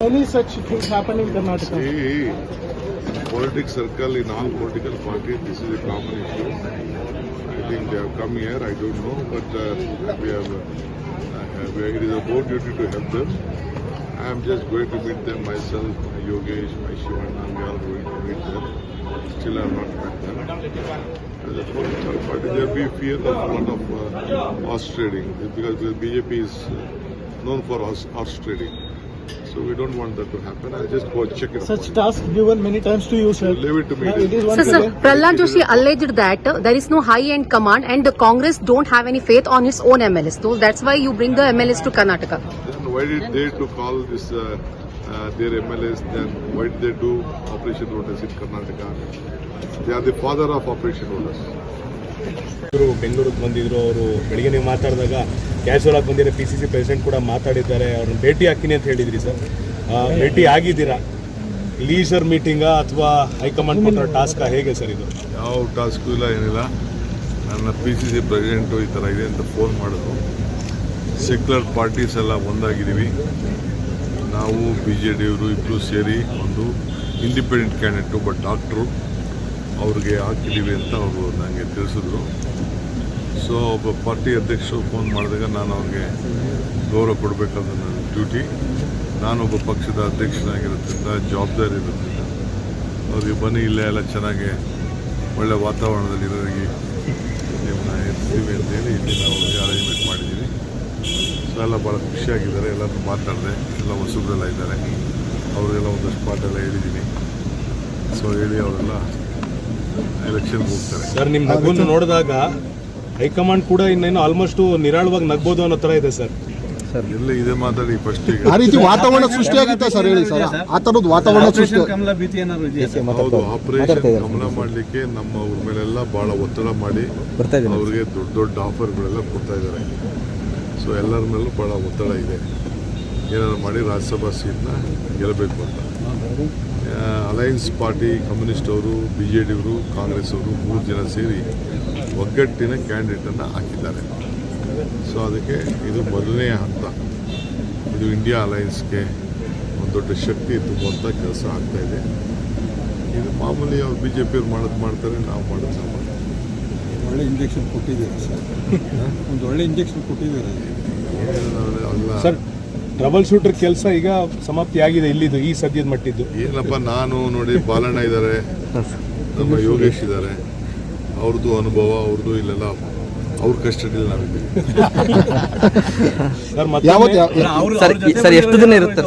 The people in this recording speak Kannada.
Any such things happen in Karnataka? See, politics circle in all political parties, this is a common issue. I think they have come here, I don't know, but we have, it is our duty to help them. I am just going to meet them myself, my Yogesh, my Shivana, we are going to meet them. Still I have not met them. As a political party, there will be fear of a lot of horse trading, because BJP is known for horse trading. So we don't want that to happen. I'll just go check it. Such task given many times to you, sir. Leave it to me. It is one Sir, Prahlad Joshi alleged that there is no high-end command and the Congress don't have any faith on its own MLS. So that's why you bring the MLS to Karnataka. Then why did they to call this their MLS? Then why did they do Operation Lotus in Karnataka? They are the father of Operation Lotus. ಬೆಂಗಳೂರಿಗೆ ಬಂದಿದ್ರು ಅವರು ಬೆಳಿಗ್ಗೆ ನೀವು ಮಾತಾಡಿದಾಗ ಕ್ಯಾಶುವಲ್ ಆಗಿ ಬಂದಿರೋ PCC ಪ್ರೆಸಿಡೆಂಟ್ ಕೂಡ ಮಾತಾಡಿದ್ದಾರೆ, ಅವ್ರನ್ನ ಭೇಟಿ ಹಾಕಿನಿ ಅಂತ ಹೇಳಿದ್ರಿ ಸರ್. ಭೇಟಿ ಆಗಿದ್ದೀರಾ? ಲೀಸರ್ ಮೀಟಿಂಗಾ ಅಥವಾ ಹೈಕಮಾಂಡ್ ಕೊಟ್ಟರೆ ಟಾಸ್ಕಾ, ಹೇಗೆ ಸರ್ ಇದು? ಯಾವ ಟಾಸ್ಕು ಇಲ್ಲ, ಏನಿಲ್ಲ. ನನ್ನ PCC ಪ್ರೆಸಿಡೆಂಟು ಈ ಥರ ಇದೆ ಅಂತ ಫೋನ್ ಮಾಡಿದ್ರು. ಸೆಕ್ಯುಲರ್ ಪಾರ್ಟೀಸ್ ಎಲ್ಲ ಒಂದಾಗಿದ್ದೀವಿ. ನಾವು BJDಯವರು ಇಬ್ಬರು ಸೇರಿ ಒಂದು ಇಂಡಿಪೆಂಡೆಂಟ್ ಕ್ಯಾಂಡಿಡೇಟ್ ಒಬ್ಬ ಡಾಕ್ಟ್ರು ಅವ್ರಿಗೆ ಹಾಕಿದ್ದೀವಿ ಅಂತ ಅವರು ನನಗೆ ತಿಳಿಸಿದ್ರು. ಸೊ ಒಬ್ಬ ಪಾರ್ಟಿ ಅಧ್ಯಕ್ಷರು ಫೋನ್ ಮಾಡಿದಾಗ ನಾನು ಅವ್ರಿಗೆ ಗೌರವ ಕೊಡಬೇಕಾದ ನನ್ನ ಡ್ಯೂಟಿ. ನಾನೊಬ್ಬ ಪಕ್ಷದ ಅಧ್ಯಕ್ಷನಾಗಿರೋದ್ರಿಂದ ಜವಾಬ್ದಾರಿ ಇರೋದ್ರಿಂದ ಅವ್ರಿಗೆ ಬನ್ನಿ ಇಲ್ಲೇ ಎಲ್ಲ ಚೆನ್ನಾಗಿ ಒಳ್ಳೆ ವಾತಾವರಣದಲ್ಲಿ ಇರೋರಿಗೆ ನಿಮ್ಮನ್ನ ಇರ್ತೀವಿ ಅಂತೇಳಿ ಇಲ್ಲಿ ನಾವು ಅರೇಂಜ್ಮೆಂಟ್ ಮಾಡಿದ್ದೀವಿ. ಸೊ ಎಲ್ಲ ಭಾಳ ಖುಷಿಯಾಗಿದ್ದಾರೆ, ಎಲ್ಲರೂ ಮಾತಾಡಿದೆ, ಎಲ್ಲ ಹೊಸಬ್ರೆಲ್ಲ ಇದ್ದಾರೆ, ಅವರಿಗೆಲ್ಲ ಒಂದಷ್ಟು ಪಾಠೆಲ್ಲ ಹೇಳಿದ್ದೀನಿ. ಸೊ ಹೇಳಿ ಅವರೆಲ್ಲ ಎಲೆಕ್ಷನ್ಗೆ ಹೋಗ್ತಾರೆ. ಸರ್, ನಿಮ್ಮ ನಗುವನ್ನು ನೋಡಿದಾಗ ಹೈಕಮಾಂಡ್ ಕೂಡ ಇನ್ನೇನು ಆಲ್ಮೋಸ್ಟ್ ನಿರಾಳವಾಗಿ ನಗ್ಬೋದು ಅನ್ನೋ ಥರ ಇದೆ ಸರ್. ಎಲ್ಲ ಇದೆ ಮಾತಾಡಿ ಫಸ್ಟ್. ಆ ರೀತಿ ವಾತಾವರಣ ಸೃಷ್ಟಿಯಾಗಿತ್ತ ಸರ್, ಹೇಳಿ ಸರ್. ಆ ಥರದ ವಾತಾವರಣ ಸೃಷ್ಟಿ ಹೌದು, ಆಪರೇಷನ್ ಕಮಲ ಮಾಡಲಿಕ್ಕೆ ನಮ್ಮ ಅವ್ರ ಮೇಲೆಲ್ಲ ಭಾಳ ಒತ್ತಡ ಮಾಡಿ ಅವ್ರಿಗೆ ದೊಡ್ಡ ದೊಡ್ಡ ಆಫರ್ಗಳೆಲ್ಲ ಕೊಡ್ತಾ ಇದ್ದಾರೆ. ಸೊ ಎಲ್ಲರ ಮೇಲೂ ಭಾಳ ಒತ್ತಡ ಇದೆ, ಏನಾದ್ರು ಮಾಡಿ ರಾಜ್ಯಸಭಾ ಸೀಟ್ನ ಗೆಲ್ಲಬೇಕು ಅಂತ. ಅಲಯನ್ಸ್ ಪಾರ್ಟಿ, ಕಮ್ಯುನಿಸ್ಟ್ ಅವರು, BJDಯವರು, ಕಾಂಗ್ರೆಸ್ ಅವರು 3 ಜನ ಸೇರಿ ಒಗ್ಗಟ್ಟಿನ ಕ್ಯಾಂಡಿಡೇಟನ್ನು ಹಾಕಿದ್ದಾರೆ. ಸೊ ಅದಕ್ಕೆ ಇದು ಮೊದಲನೇ ಹಂತ. ಇದು ಇಂಡಿಯಾ ಅಲಯನ್ಸ್ಗೆ ಒಂದು ದೊಡ್ಡ ಶಕ್ತಿ ತುಂಬುವಂಥ ಕೆಲಸ ಆಗ್ತಾಯಿದೆ. ಇದು ಮಾಮೂಲಿ ಅವ್ರು BJPಯವ್ರು ಮಾಡ್ತಾರೆ, ನಾವು ಮಾಡೋದು ನಾವು ಮಾಡ್ತೀವಿ. ಒಳ್ಳೆ ಇಂಜೆಕ್ಷನ್ ಕೊಟ್ಟಿದ್ದೀರಾ ಸರ್, ಒಂದು ಒಳ್ಳೆ ಇಂಜೆಕ್ಷನ್ ಕೊಟ್ಟಿದ್ದೀರಾ ಸರ್. ಟ್ರಬಲ್ ಶೂಟರ್ ಕೆಲಸ ಈಗ ಸಮಾಪ್ತಿ ಆಗಿದೆ ಇಲ್ಲಿದು, ಈ ಸದ್ಯದ ಮಟ್ಟಿದ್ದು. ಏನಪ್ಪ, ನಾನು ನೋಡಿ ಬಾಲಣ್ಣ ಇದ್ದಾರೆ, ನಮ್ಮ ಯೋಗೇಶ್ ಇದ್ದಾರೆ, ಅವ್ರದ್ದು ಅನುಭವ, ಅವ್ರದ್ದು ಇಲ್ಲೆಲ್ಲ ಅವ್ರ ಕಸ್ಟಡಿಯಲ್ಲಿ ನಾವಿದ್ದೀವಿ. ಸರ್ ಎಷ್ಟು ದಿನ ಇರುತ್ತೆ?